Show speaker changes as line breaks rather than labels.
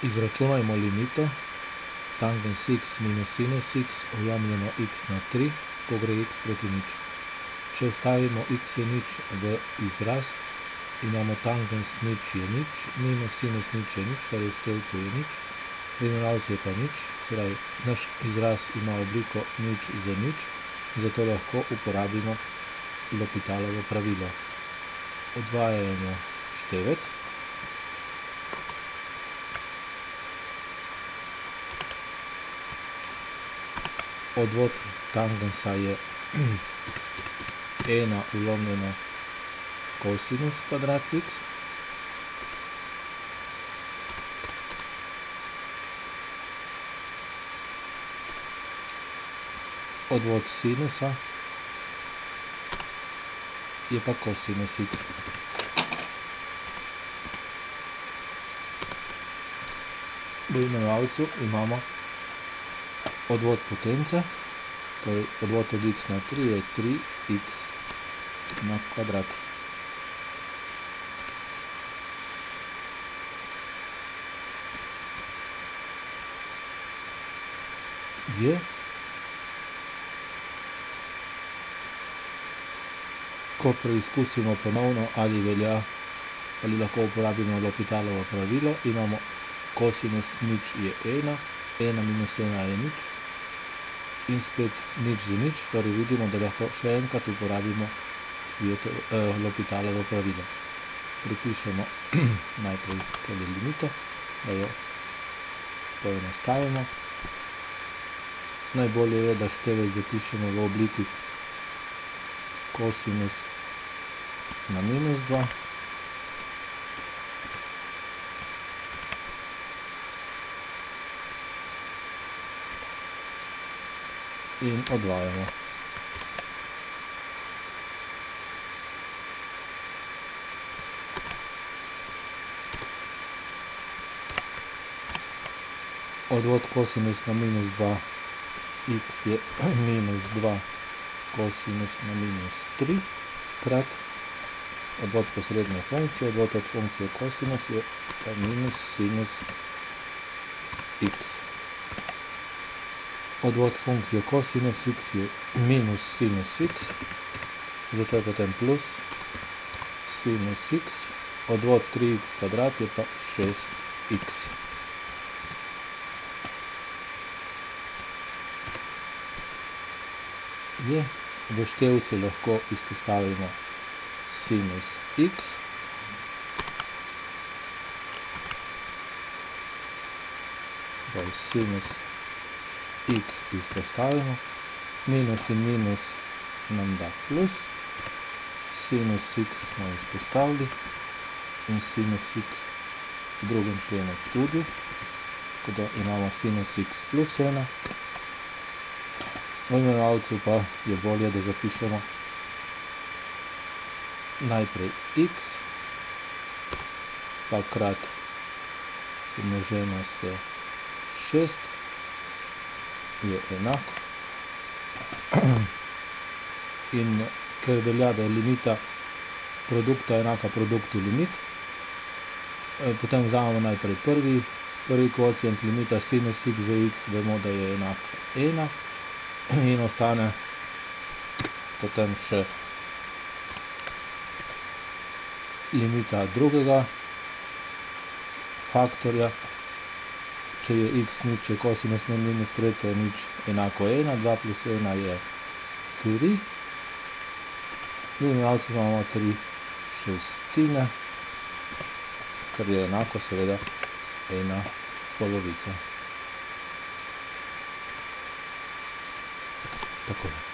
Izračunajmo limito tangens x minus sinus x omljeno x na 3, ko gre x proti nič. Če vstavimo x je nič v izraz, imamo tangens nič je nič, minus sinus nič je nič, torej v števcu je nič, v imenovalcu je pa nič, se pravi, naš izraz ima obliko nič z nič, zato lahko uporabimo L'Hopitalovo pravilo. Odvajamo števec. Odvod tangensa je 1 ulomljeno kosinus kvadrat x. Odvod sinusa je pa kosinus x. V imenovalcu imamo odvod potence, torej odvod od x na 3 je 3x na kvadrat. Je ko preizkusimo ponovno, ali lahko uporabimo L'Hopitalovo pravilo, imamo kosinus nič je 1, 1 minus 1 je nič in spet nič z nič, torej vidimo, da lahko še enkrat uporabimo L'Hopitalovo pravilo. Pripišemo najprej tole limito, da jo poenostavimo. Najbolje je, da števec zapišemo v obliki kosinus na minus 2 in odvajamo. Odvod kosinus na minus 2 x je minus 2 kosinus na minus 3 krat odvod posredne funkcije, odvod od funkcije kosinus je pa minus sinus x. Odvod funkcije kosinus x je minus sinus x, zato je potem plus sinus x, odvod 3x kvadrat je pa 6x. V števcu lahko izpostavimo sinus x, sinus x izpostavimo, minus in minus nam da plus, sinus x smo izpostavili in sinus x v drugem členu tudi, tako da imamo sinus x plus 1. V imenovalcu pa je bolje, da zapišemo najprej x pa krat pomnoženo s 6 je enako. In ker velja, da je limita produkta enaka produktu limit, potem vzamemo najprej prvi kvocient limita sinus x za x, vemo, da je enak 1. In ostane potem še limita drugega faktorja, če je x nič, je kosinus na minus tretje nič enako 1, 2 plus 1 je 3. V imenovalcu imamo 3/6, kar je enako seveda 1/polovica. Tako.